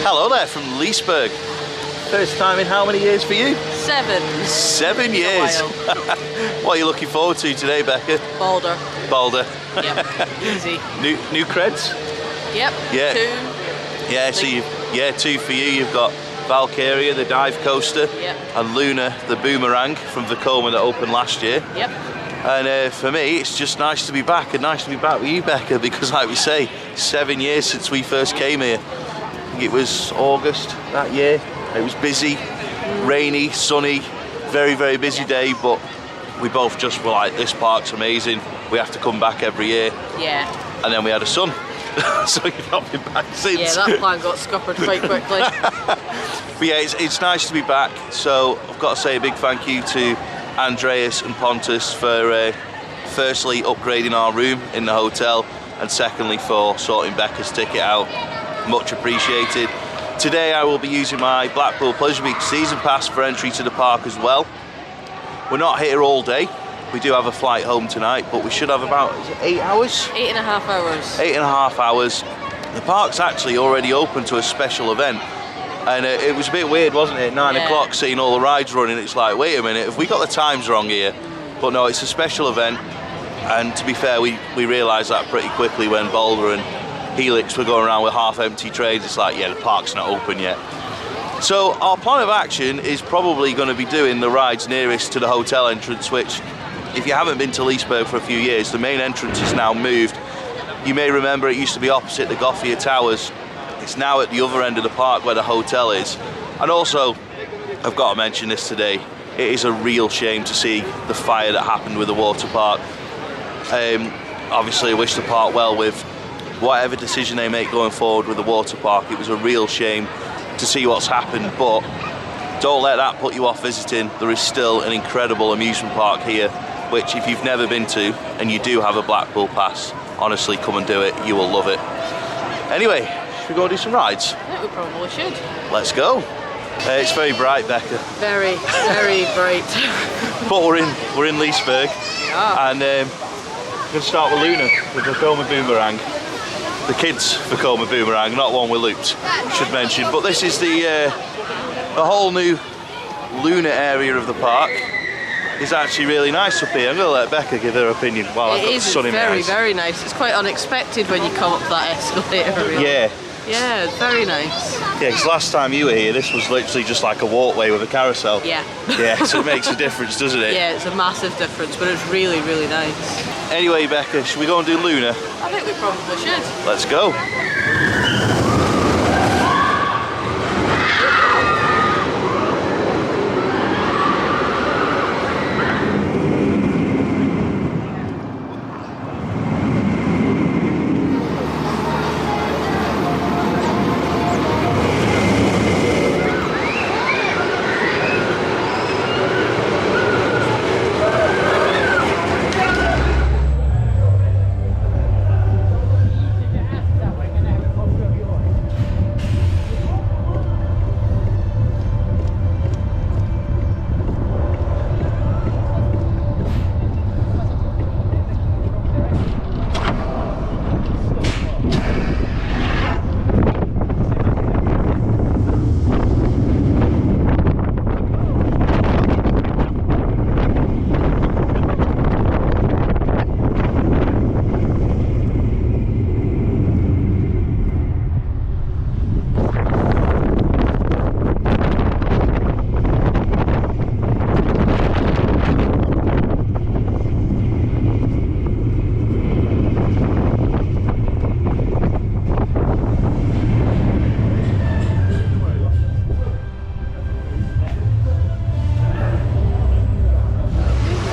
Hello there from Liseberg. First time in how many years for you? 7. 7 years. What are you looking forward to today, Becca? Boulder. Boulder. Yep. Easy. New creds? Yep. Yeah. 2. Yeah. So 2 for you. You've got Valkyria, the dive coaster, yep, and Luna, the boomerang from Vekoma that opened last year. Yep. And for me, it's just nice to be back, and nice to be back with you, Becca, because like we say, 7 years since we first came here. I think it was August that year. It was busy, rainy, sunny, very, very busy day, but we both just were like, this park's amazing. We have to come back every year. Yeah. And then we had a son. So you've not been back since. Yeah, that plan got scuppered quite quickly. But yeah, it's nice to be back. So I've got to say a big thank you to Andreas and Pontus for firstly upgrading our room in the hotel, and secondly for sorting Becca's ticket out. Much appreciated. Today I will be using my Blackpool Pleasure Week season pass for entry to the park as well. We're not here all day. We do have a flight home tonight, but we should have about 8 hours? 8.5 hours. 8.5 hours. The park's actually already open to a special event. And it was a bit weird, wasn't it? 9 o'clock, seeing all the rides running. It's like, wait a minute, have we got the times wrong here? But no, it's a special event. And to be fair, we realised that pretty quickly when Boulder and Helix were going around with half-empty trays. It's like, yeah, the park's not open yet. So our plan of action is probably going to be doing the rides nearest to the hotel entrance, which, if you haven't been to Liseberg for a few years, the main entrance is now moved. You may remember it used to be opposite the Gothenburg Towers. It's now at the other end of the park where the hotel is. And also, I've got to mention this today, it is a real shame to see the fire that happened with the water park. Obviously I wish the park well with whatever decision they make going forward with the water park. It was a real shame to see what's happened, but don't let that put you off visiting. There is still an incredible amusement park here, which if you've never been to and you do have a Blackpool pass, honestly come and do it, you will love it. Anyway, should we go do some rides? I think we probably should. Let's go. It's very bright, Becca. Very, very bright. But we're in Liseberg, and we're going to start with Luna, with the Vekoma boomerang. The kids' Vekoma boomerang, not one with loops, should mention. But this is the whole new Luna area of the park. It's actually really nice up here. I'm going to let Becca give her opinion while I've got the sun in my eyes. It's very, very nice. It's quite unexpected when you come up that escalator. Really. Yeah. Yeah, it's very nice. Yeah, because last time you were here, this was literally just like a walkway with a carousel. Yeah. Yeah, so it makes a difference, doesn't it? Yeah, it's a massive difference, but it's really, really nice. Anyway, Becca, should we go and do Luna? I think we probably should. Let's go.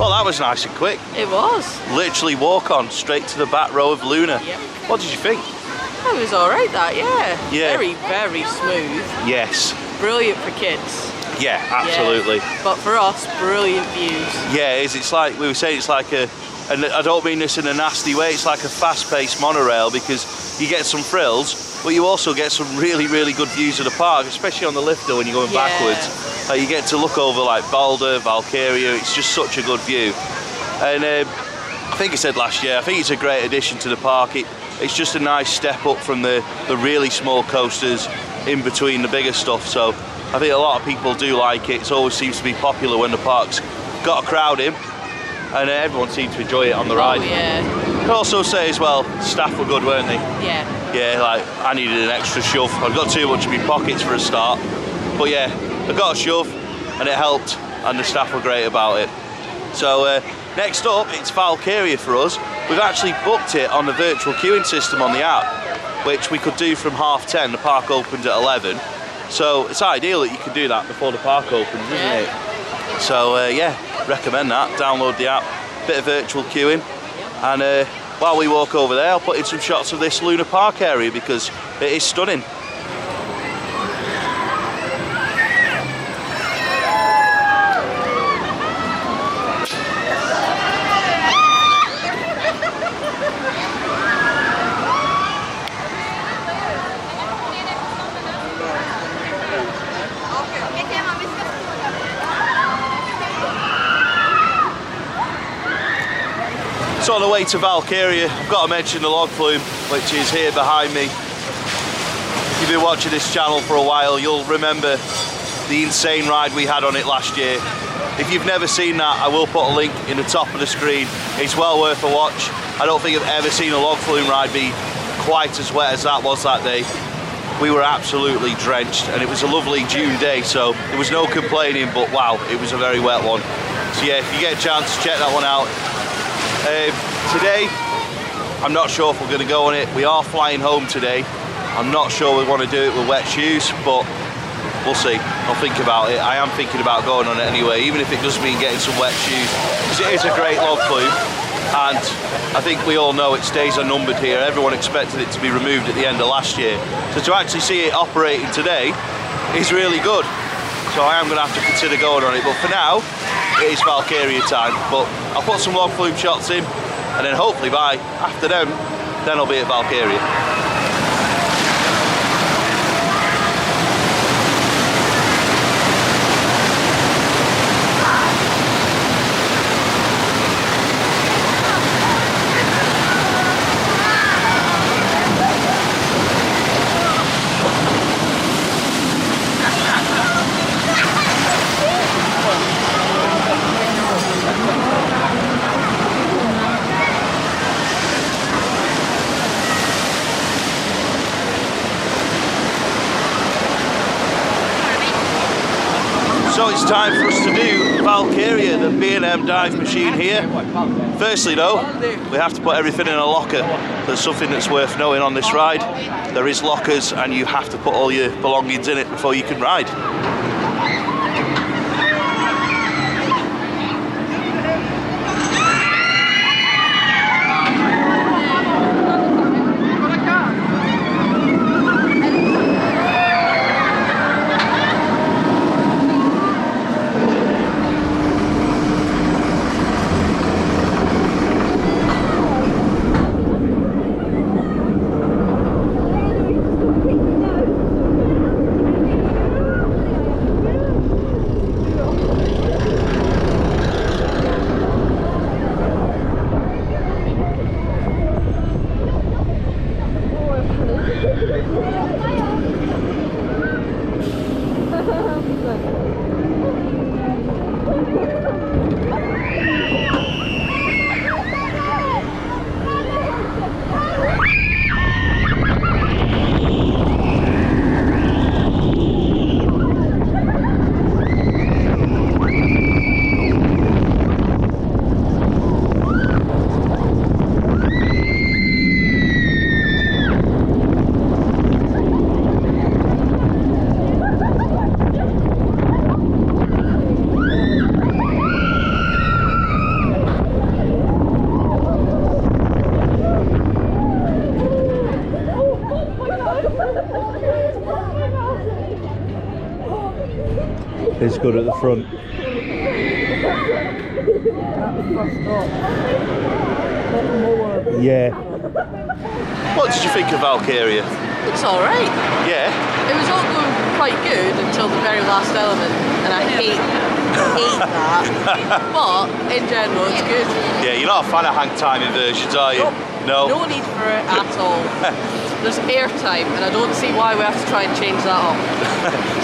Well, that was nice and quick. It was. Literally walk on straight to the back row of Luna. Yep. What did you think? It was alright, that, yeah. Yeah. Very, very smooth. Yes. Brilliant for kids. Yeah, absolutely. Yeah. But for us, brilliant views. Yeah, it is. It's like, we were saying, it's like a, and I don't mean this in a nasty way, it's like a fast-paced monorail, because you get some thrills, but you also get some really, really good views of the park, especially on the lifter when you're going backwards. You get to look over like Boulder, Valkyria, it's just such a good view. And I think I said last year, I think it's a great addition to the park. It's just a nice step up from the really small coasters. in between the bigger stuff. So I think a lot of people do like it. It always seems to be popular when the park's got a crowd in, and everyone seemed to enjoy it on the ride. Oh yeah. I'd also say as well, staff were good, weren't they? Yeah. Yeah, like I needed an extra shove. I've got too much in my pockets for a start, but yeah, I got a shove and it helped, and the staff were great about it. So next up, it's Valkyria for us. We've actually booked it on the virtual queuing system on the app, which we could do from 10:30. The park opened at 11, so it's ideal that you can do that before the park opens, isn't it? So yeah, recommend that. Download the app, bit of virtual queuing, and while we walk over there, I'll put in some shots of this Luna Park area because it is stunning. So on the way to Valkyria, I've got to mention the log flume, which is here behind me. If you've been watching this channel for a while, you'll remember the insane ride we had on it last year. If you've never seen that, I will put a link in the top of the screen. It's well worth a watch. I don't think I've ever seen a log flume ride be quite as wet as that was that day. We were absolutely drenched, and it was a lovely June day, so there was no complaining, but wow, it was a very wet one. So yeah, if you get a chance, check that one out. Today, I'm not sure if we're going to go on it. We are flying home today. I'm not sure we want to do it with wet shoes, but we'll see. I'll think about it. I am thinking about going on it anyway, even if it does mean getting some wet shoes, because it is a great log flume, and I think we all know its days are numbered here. Everyone expected it to be removed at the end of last year, so to actually see it operating today is really good. So I am going to have to consider going on it, but for now, it is Valkyria time. But I'll put some log flume shots in, and then hopefully by after them, then I'll be at Valkyria. So it's time for us to do Valkyria, the B&M dive machine here. Firstly though, we have to put everything in a locker. There's something that's worth knowing on this ride. There is lockers, and you have to put all your belongings in it before you can ride. It's good at the front. Yeah. What did you think of Valkyria? It's alright. Yeah. It was all going quite good until the very last element, and I hate that. But in general, it's good. Yeah, you're not a fan of hang time inversions, are you? Nope. No. No need for it at all. there's airtime, and I don't see why we have to try and change that up.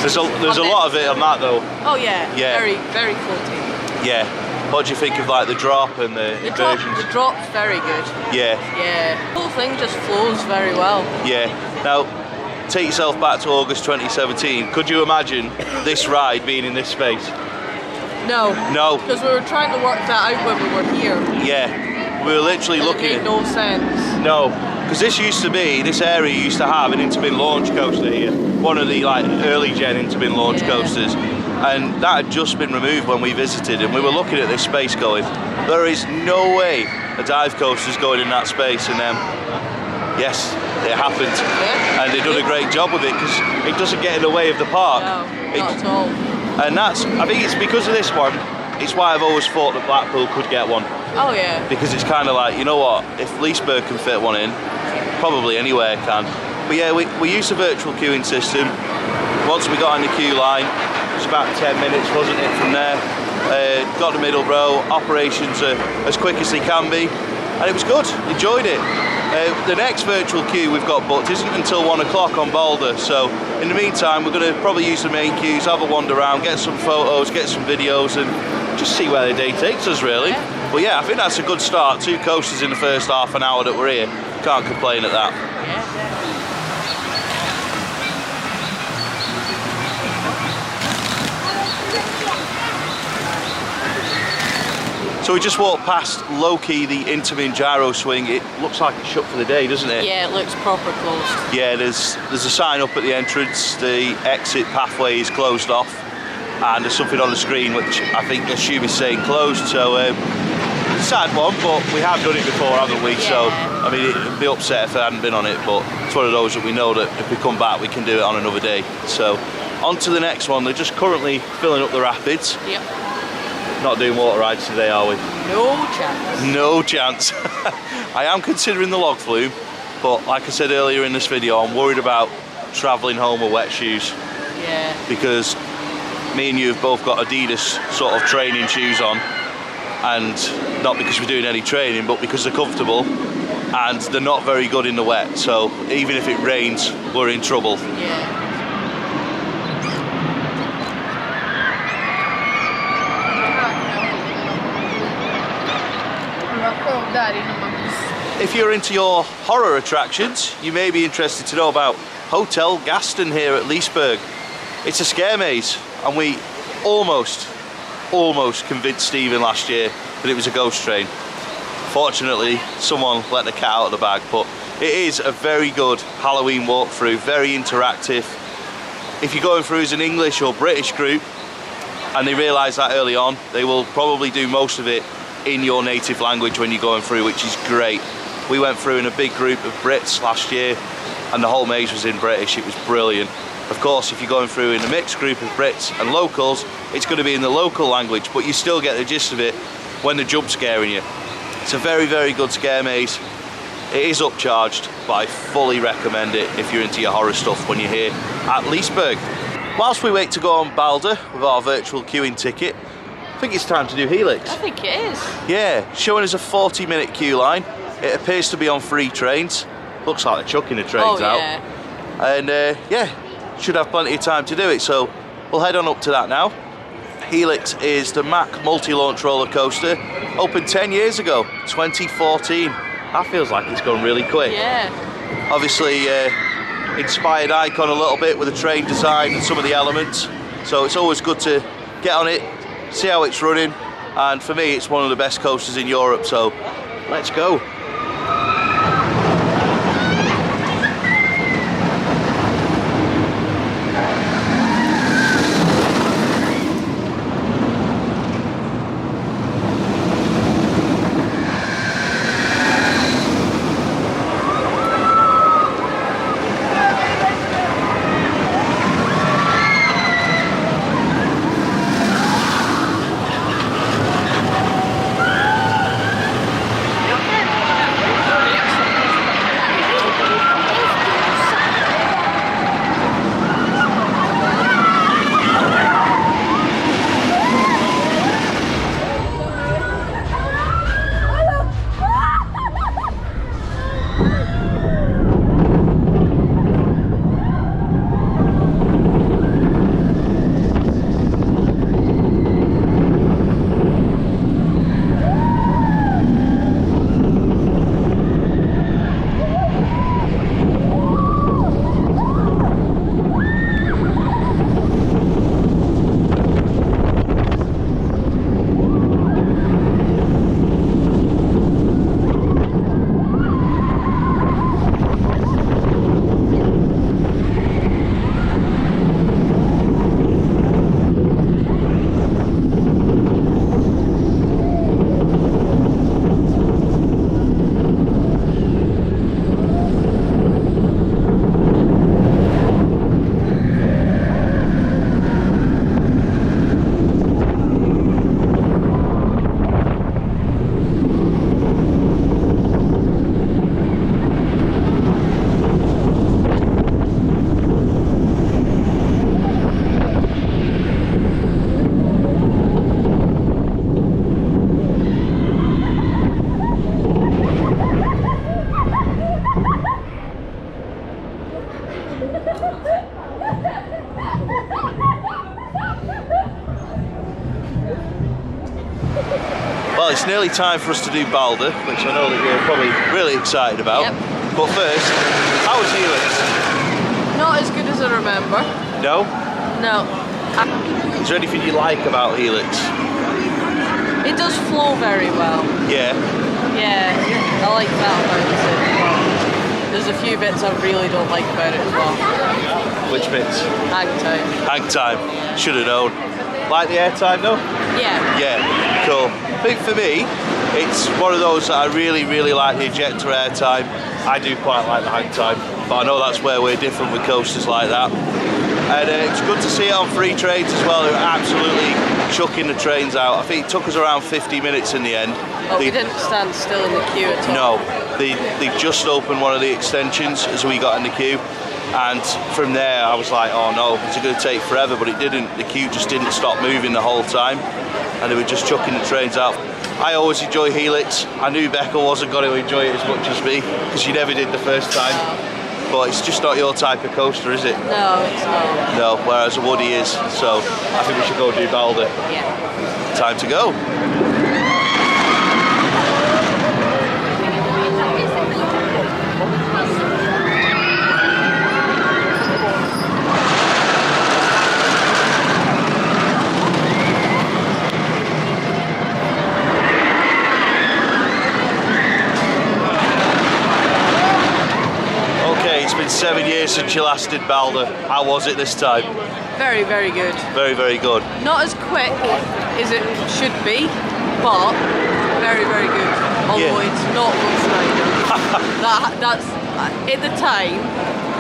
There's a lot of it on that though. Oh yeah, Yeah. very, very floaty. Yeah. What do you think of like the drop and the inversions? The drop's very good. Yeah. Yeah, the whole thing just flows very well. Yeah. Now, take yourself back to August 2017. Could you imagine this ride being in this space? No. No. Because we were trying to work that out when we were here. Yeah. We were literally And looking it made no sense. No. Because this area used to have an interbin launch coaster here. One of the like early gen interbin launch coasters. And that had just been removed when we visited, and we were looking at this space going, there is no way a dive coaster's going in that space, and then yes, it happened. Yeah. And they've done a great job with it because it doesn't get in the way of the park. No, not at all. And I think it's because of this one, it's why I've always thought that Blackpool could get one. Oh yeah. Because it's kind of like, you know what, if Liseberg can fit one in, probably anywhere can. But yeah, we used a virtual queuing system. Once we got on the queue line, it was about 10 minutes, wasn't it, from there. Got the middle row, operations are as quick as they can be, and it was good, enjoyed it. The next virtual queue we've got booked isn't until 1 o'clock on Boulder, so in the meantime we're going to probably use the main queues, have a wander around, get some photos, get some videos, and just see where the day takes us really. Yeah. But yeah, I think that's a good start. 2 coasters in the first half an hour that we're here, can't complain at that. Yeah. So we just walked past Loki, the interbin gyro swing. It looks like it's shut for the day, doesn't it? Yeah, it looks proper closed. Yeah, there's a sign up at the entrance. The exit pathway is closed off, and there's something on the screen which I think assume is saying closed. So sad one, but we have done it before, haven't we? Yeah. So I mean, it'd be upset if I hadn't been on it, but it's one of those that we know that if we come back, we can do it on another day. So on to the next one. They're just currently filling up the rapids. Yep. Not doing water rides today, are we? No chance. No chance. I am considering the log flume, but like I said earlier in this video, I'm worried about travelling home with wet shoes. Yeah. Because me and you have both got Adidas sort of training shoes on, and not because we're doing any training, but because they're comfortable, and they're not very good in the wet, so even if it rains, we're in trouble. Yeah. If you're into your horror attractions, you may be interested to know about Hotel Gaston here at Liseberg. It's a scare maze, and we almost convinced Stephen last year that it was a ghost train. Fortunately, someone let the cat out of the bag, but it is a very good Halloween walkthrough, very interactive. If you're going through as an English or British group, and they realise that early on, they will probably do most of it in your native language when you're going through, which is great. We went through in a big group of Brits last year, and the whole maze was in British. It was brilliant. Of course, if you're going through in a mixed group of Brits and locals, it's going to be in the local language, but you still get the gist of it when they're jump scaring you. It's a very, very good scare maze. It is upcharged, but I fully recommend it if you're into your horror stuff when you're here at Liseberg. Whilst we wait to go on Balder with our virtual queuing ticket, I think it's time to do Helix. I think it is. Yeah, showing us a 40-minute queue line. It appears to be on 3 trains. Looks like they're chucking the trains out. And yeah, should have plenty of time to do it, so we'll head on up to that now. Helix is the Mack multi-launch roller coaster, opened 10 years ago, 2014. That feels like it's gone really quick. Yeah. Obviously inspired Icon a little bit with the train design and some of the elements, so it's always good to get on it, see how it's running, and for me it's one of the best coasters in Europe, so let's go. Well, it's nearly time for us to do Balder, which I know that you're probably really excited about. Yep. But first, how was Helix? Not as good as I remember. No? No. Is there anything you like about Helix? It does flow very well. Yeah. Yeah, I like that about it. But there's a few bits I really don't like about it as well. Which bits? Hang time. Hang time. Should have known. Like the airtime though? Yeah. Yeah, cool. I think for me, it's one of those that I really, really like the ejector airtime. I do quite like the hang time, but I know that's where we're different with coasters like that. And it's good to see it on free trains as well. They're absolutely chucking the trains out. I think it took us around 50 minutes in the end. Oh, we didn't stand still in the queue at all. No, they just opened one of the extensions as we got in the queue. And from there I was like, oh no, it's going to take forever, but it didn't. The queue just didn't stop moving the whole time, and they were just chucking the trains out. I always enjoy Helix. I knew Becca wasn't going to enjoy it as much as me, because she never did the first time. But it's just not your type of coaster, is it? No, it's not. No, whereas a Woody is. So I think we should go do Balder. Yeah. Time to go. It's been 7 years since you last did Balder. How was it this time? Very, very good. Very, very good. Not as quick as it should be, but very, very good. Although it's not Ghost Rider. That's at the time,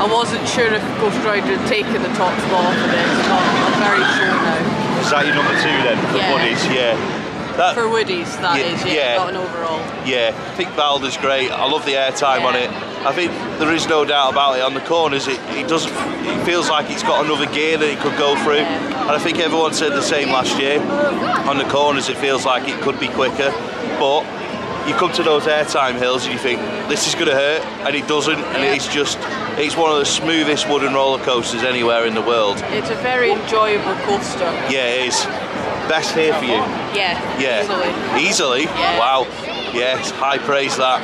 I wasn't sure if Ghost Rider had taken the top spot for this, but I'm very sure now. Is that your number 2 then? For Woodies? Yeah. For Woodies, that is, not an overall. Yeah, I think Balder's great. I love the airtime on it. I think there is no doubt about it. On the corners, it feels like it's got another gear that it could go through. And I think everyone said the same last year. On the corners, it feels like it could be quicker. But you come to those airtime hills and you think, this is going to hurt, and it doesn't. And it's one of the smoothest wooden roller coasters anywhere in the world. It's a very enjoyable coaster. Yeah, it is. Best here for you? Yeah. Easily? Yeah. Wow. Yes, high praise that.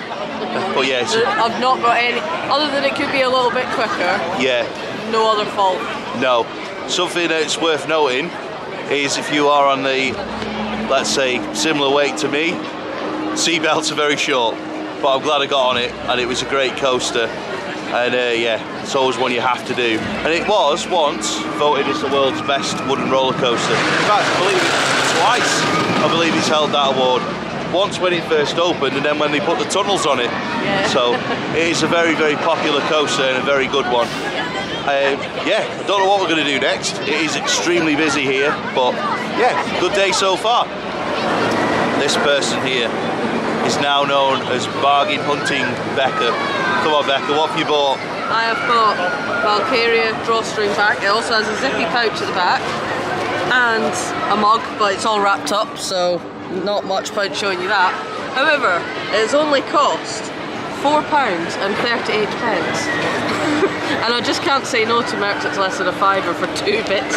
But yes. I've not got any, other than it could be a little bit quicker. Yeah. No other fault. No. Something that's worth noting is if you are on the, let's say, similar weight to me, seatbelts are very short. But I'm glad I got on it, and it was a great coaster. And it's always one you have to do. And it was once voted as the world's best wooden roller coaster. In fact, I believe it twice. I believe it's held that award. Once when it first opened, and then when they put the tunnels on it. Yeah. So it is a very, very popular coaster and a very good one. I don't know what we're going to do next. It is extremely busy here, but good day so far. This person here is now known as Bargain Hunting Becca. Come on, Becca, what have you bought? I have bought Valkyria drawstring back. It also has a zippy pouch at the back and a mug, but it's all wrapped up, so not much point showing you that. However, it's only cost £4.38. And I just can't say no to merch that's less than a fiver for 2 bits.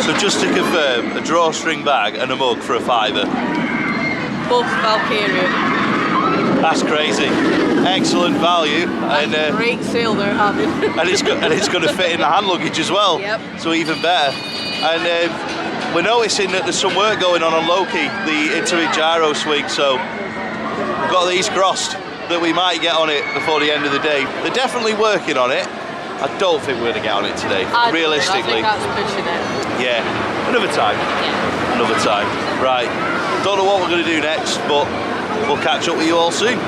So just to confirm, a drawstring bag and a mug for a £5. Both Valkyria. That's crazy. Excellent value. And great sale they're having. and it's going to fit in the hand luggage as well. Yep. So even better. And we're noticing that there's some work going on Loki, the intimate gyro swing. So we've got these crossed that we might get on it before the end of the day. They're definitely working on it. I don't think we're going to get on it today. Realistically. I think that's pushing it. Yeah. Another time. Yeah. Another time. Right. Don't know what we're going to do next, but we'll catch up with you all soon.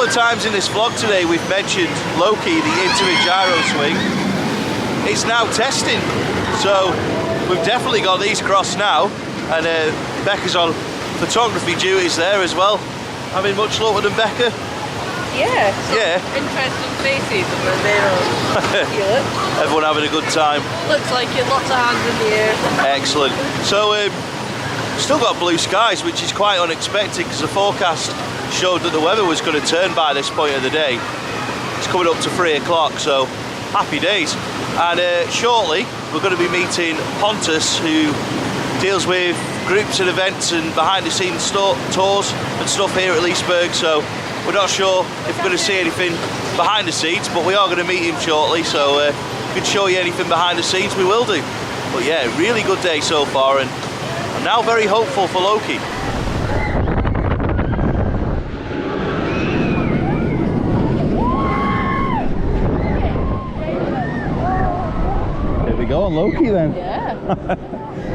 Times in this vlog today we've mentioned Loki, the intimate gyro swing. It's now testing, so we've definitely got these crossed now, and Becca's on photography duties there as well. Having much luck with them, Becca? Yeah. Yeah. Interesting faces over there on Helix. Everyone having a good time. Looks like it. Lots of hands in the air. Excellent. So, still got blue skies, which is quite unexpected because the forecast showed that the weather was going to turn by this point of the day. It's coming up to 3 o'clock, so happy days. And shortly, we're going to be meeting Pontus, who deals with groups and events and behind-the-scenes tours and stuff here at Liseberg. So we're not sure if we're going to see anything behind the scenes, but we are going to meet him shortly. So if we can show you anything behind the scenes, we will do. But yeah, really good day so far, and I'm now very hopeful for Loki. Here we go on Loki then. Yeah.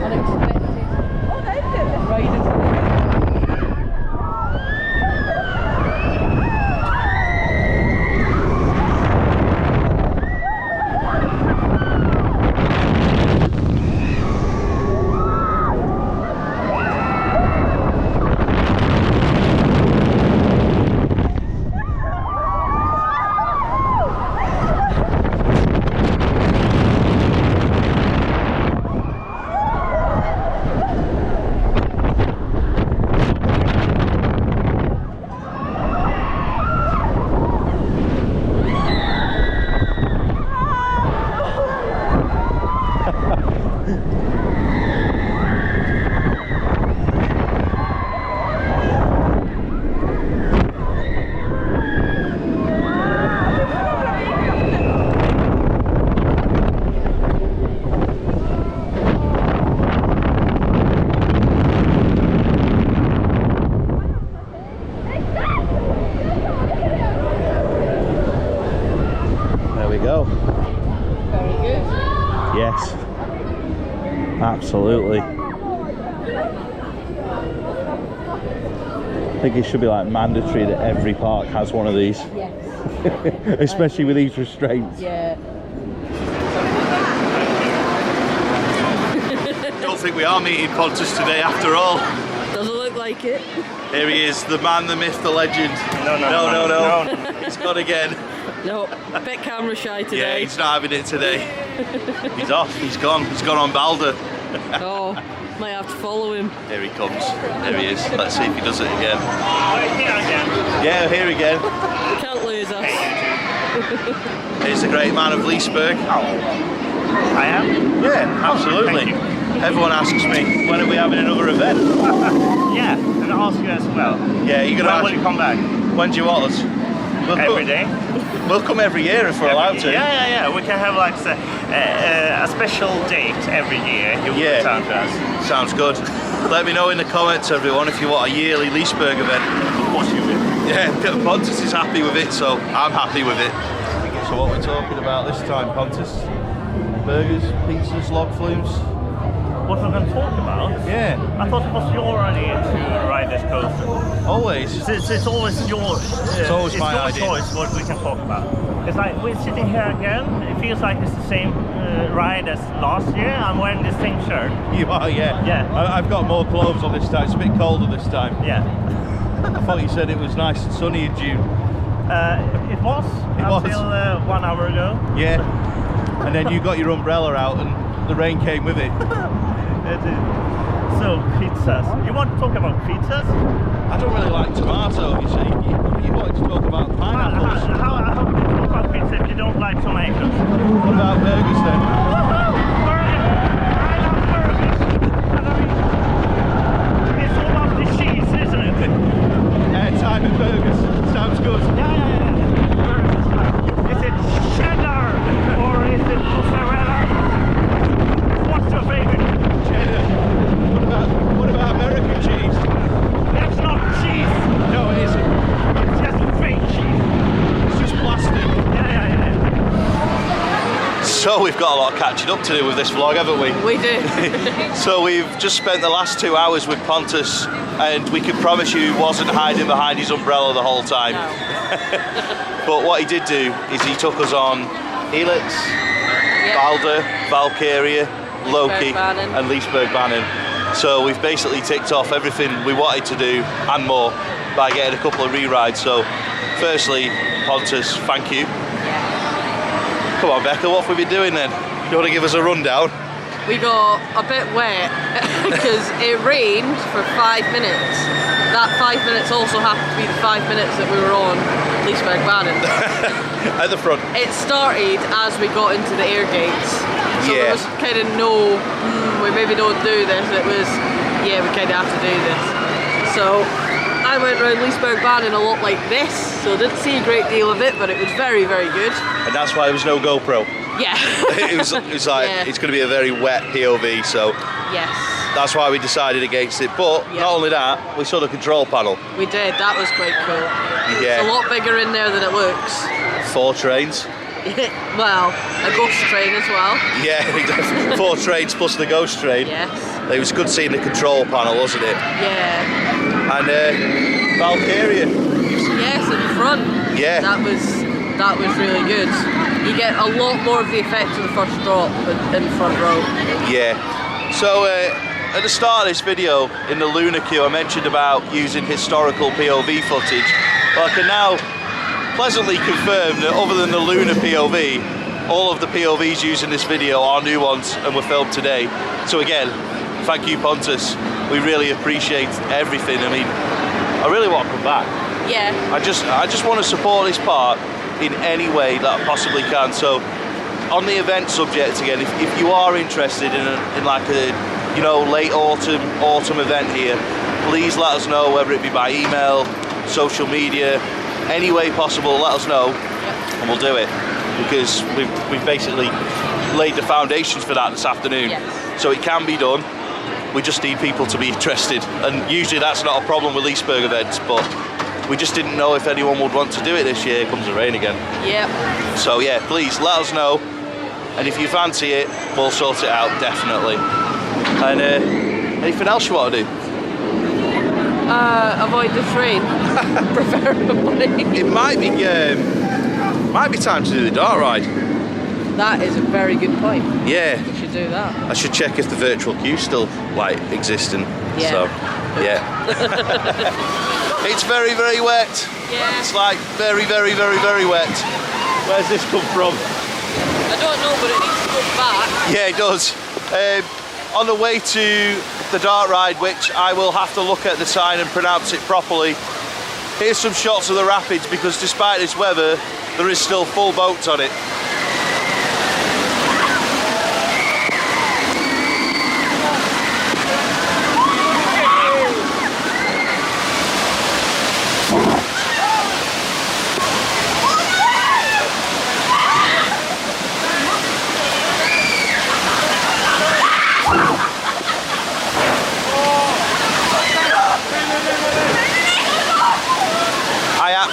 Unexpected. Oh, that's it. Riders. Yes, absolutely. I think it should be like mandatory that every park has one of these. Yes. Especially with these restraints. Yeah. Don't think we are meeting Pontus today after all. Doesn't look like it. Here he is, the man, the myth, the legend. No. He's gone again. No, a bit camera shy today. Yeah, he's not having it today. He's off, he's gone on Balder. Oh, might have to follow him. Here he comes, there he is. Let's see if he does it again. Here again. Yeah, here again. Can't lose us. Here's the great man of Liseberg. I am? Yeah, absolutely. Thank you. Everyone asks me, when are we having another event? Yeah, and I'll ask you as well. Yeah, you're going to ask. When will you come back? When do you want us? Every day? We'll come every year if we're allowed to. Yeah. We can have like a special date every year. You will return to us. Sounds good. Let me know in the comments, everyone, if you want a yearly Liseberg event. Of course you will. Yeah, Pontus is happy with it, so I'm happy with it. So what we're talking about this time, Pontus? Burgers, pizzas, log flumes? What we're going to talk about? Yeah. I thought it was your idea to ride this coaster. Always. It's always your my idea. choice what we can talk about. It's like we're sitting here again. It feels like it's the same ride as last year. I'm wearing the same shirt. You are, yeah. Yeah. I've got more clothes on this time. It's a bit colder this time. Yeah. I thought you said it was nice and sunny in June. It was until 1 hour ago. Yeah. And then you got your umbrella out and the rain came with it. So, pizzas. You want to talk about pizzas? I don't really like tomato, you see. You wanted to talk about pineapples. How can you talk about pizza if you don't like tomatoes? What about burgers then? It's all about the cheese, isn't it? Yeah, time and burgers. Sounds good. Yeah. Is it cheddar or is it mozzarella? What's your favorite? Cheddar. What about American cheese? That's not cheese. No, it isn't. It's just fake cheese. It's just plastic. Yeah. So we've got a lot of catching up to do with this vlog, haven't we? We do. So we've just spent the last 2 hours with Pontus, and we can promise you he wasn't hiding behind his umbrella the whole time. No. But what he did do is he took us on Helix, Balder, Valkyria, Loki and Liseberg Bannon. So we've basically ticked off everything we wanted to do and more. by getting a couple of re-rides. So, firstly, Pontus, thank you. Come on, Becca, what have we been doing then? You want to give us a rundown? We got a bit wet because it rained for 5 minutes. That 5 minutes also happened to be the 5 minutes that we were on Liseberg Baden. At the front. It started as we got into the air gates. So there was kind of no, we maybe don't do this. It was, yeah, we kind of have to do this. So I went around Liseberg Baden a lot like this, so didn't see a great deal of it, but it was very, very good. And that's why there was no GoPro. Yeah. it was like, it's going to be a very wet POV, so yes. That's why we decided against it. But not only that, we saw the control panel. We did, that was quite cool. Yeah. It's a lot bigger in there than it looks. 4 trains. Well, a ghost train as well. Yeah, 4 trains plus the ghost train. Yes. It was good seeing the control panel, wasn't it? Yeah. And Valkyria. Yes, in the front. Yeah. That was really good. You get a lot more of the effect of the first drop in the front row. Yeah. So at the start of this video, in the lunar queue, I mentioned about using historical POV footage. Well, I can now pleasantly confirm that other than the lunar POV, all of the POVs used in this video are new ones and were filmed today. So again, thank you, Pontus. We really appreciate everything. I mean, I really want to come back. Yeah. I just want to support this park in any way that I possibly can. So on the event subject again, if you are interested in like a, you know, late autumn event here, please let us know, whether it be by email, social media, any way possible, let us know. And we'll do it, because we've basically laid the foundations for that this afternoon. Yes. So it can be done. We just need people to be interested, and usually that's not a problem with Liseberg events, but we just didn't know if anyone would want to do it this year. Here comes the rain again. Yep. So yeah, please let us know, and if you fancy it, we'll sort it out, definitely. And anything else you want to do? Avoid the train, preferably. It might be time to do the dart ride. That is a very good point. Yeah. We should do that. I should check if the virtual queue's still like existing. Yeah. So yeah. It's very, very wet. Yeah. It's like very, very, very, very wet. Where's this come from? I don't know, but it needs to go back. Yeah, it does. On the way to the dart ride, which I will have to look at the sign and pronounce it properly. Here's some shots of the rapids, because despite this weather, there is still full boats on it.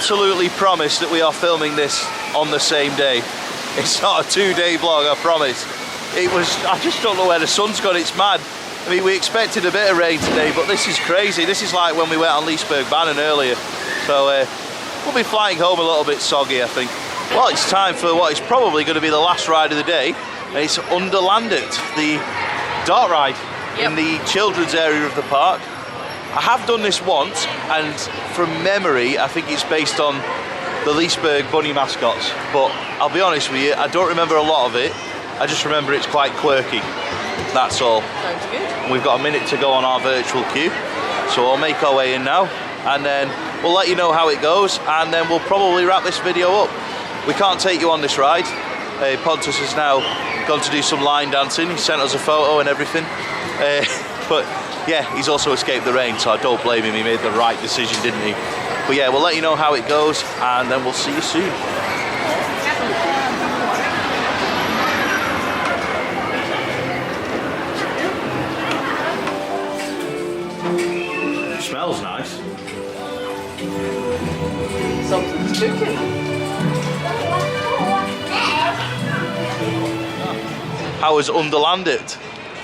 Absolutely promise that we are filming this on the same day. It's not a 2-day vlog, I promise. I just don't know where the sun's gone, it's mad. I mean, we expected a bit of rain today, but this is crazy. This is like when we went on Liseberg Baden earlier. So we'll be flying home a little bit soggy, I think. Well, it's time for what is probably going to be the last ride of the day. And it's Underlandet, the dart ride in the children's area of the park. I have done this once, and from memory, I think it's based on the Liseberg bunny mascots. But I'll be honest with you, I don't remember a lot of it. I just remember it's quite quirky. That's all. Sounds good. We've got a minute to go on our virtual queue, so we'll make our way in now, and then we'll let you know how it goes, and then we'll probably wrap this video up. We can't take you on this ride. Pontus has now gone to do some line dancing. He sent us a photo and everything. But yeah, he's also escaped the rain, so I don't blame him. He made the right decision, didn't he? But yeah, we'll let you know how it goes, and then we'll see you soon. It smells nice. Something's cooking. How was Underlandet?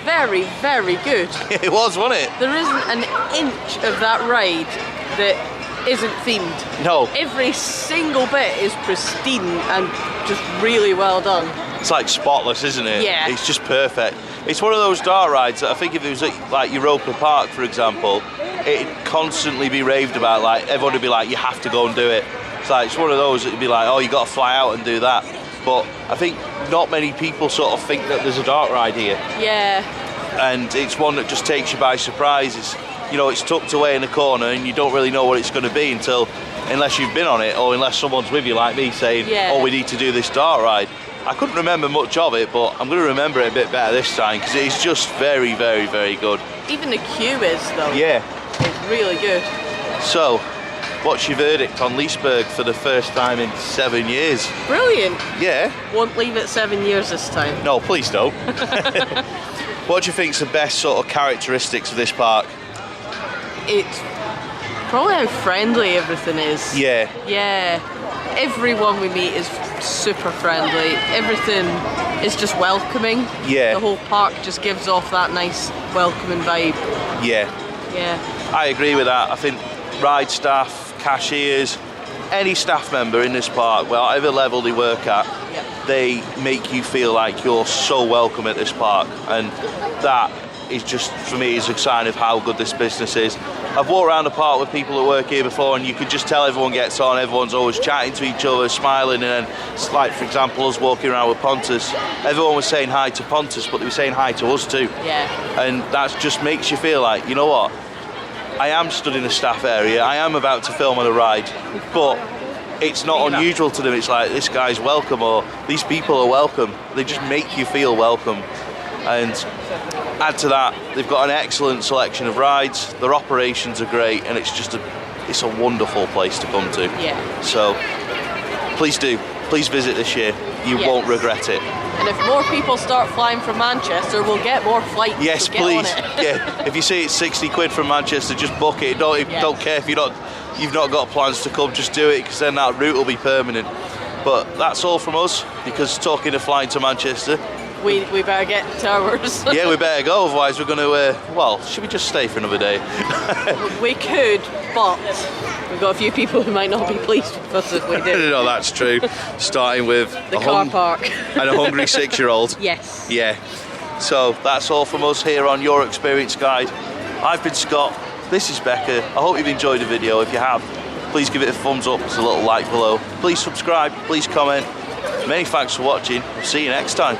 Very, very good. It was, wasn't it? There isn't an inch of that ride that isn't themed. No. Every single bit is pristine and just really well done. It's like spotless, isn't it? Yeah. It's just perfect. It's one of those dart rides that I think if it was at like Europa Park, for example, it'd constantly be raved about. Like everyone would be like, you have to go and do it. It's like, it's one of those that would be like, oh, you got to fly out and do that. But I think not many people sort of think that there's a dark ride here. Yeah. And it's one that just takes you by surprise. It's, you know, it's tucked away in a corner and you don't really know what it's going to be unless you've been on it, or unless someone's with you like me saying, oh, we need to do this dark ride. I couldn't remember much of it, but I'm going to remember it a bit better this time because it's just very, very, very good. Even the queue is, though. Yeah. It's really good. So, what's your verdict on Liseberg for the first time in 7 years? Brilliant. Yeah. Won't leave it 7 years this time. No, please don't. What do you think's the best sort of characteristics of this park? It's probably how friendly everything is. Yeah. Yeah. Everyone we meet is super friendly. Everything is just welcoming. Yeah. The whole park just gives off that nice welcoming vibe. Yeah. Yeah. I agree with that. I think ride staff, cashiers, any staff member in this park, whatever level they work at, they make you feel like you're so welcome at this park, and that is just, for me, is a sign of how good this business is. I've walked around the park with people that work here before, and you could just tell everyone gets on, everyone's always chatting to each other, smiling, and then, it's like, for example, us walking around with Pontus, everyone was saying hi to Pontus, but they were saying hi to us too. Yeah. And that just makes you feel like, you know what, I am stood in a staff area, I am about to film on a ride, but it's not unusual to them. It's like, this guy's welcome, or these people are welcome. They just make you feel welcome. And add to that, they've got an excellent selection of rides, their operations are great, and it's a wonderful place to come to. Yeah. So please visit this year. You won't regret it. And if more people start flying from Manchester, we'll get more flights. Yes, so get please. on it. Yeah. If you see it's 60 quid from Manchester, just book it. Don't care if you've not got plans to come, just do it, because then that route will be permanent. But that's all from us, because talking of flying to Manchester, we better get to ours. yeah, we better go, otherwise we're going to, well, should we just stay for another day? We could, but we've got a few people who might not be pleased with us if we do. No, that's true. Starting with the car park. And a hungry 6-year-old. Yes. Yeah. So that's all from us here on Your Experience Guide. I've been Scott, this is Becca. I hope you've enjoyed the video. If you have, please give it a thumbs up, there's a little like below. Please subscribe, please comment. Many thanks for watching. See you next time.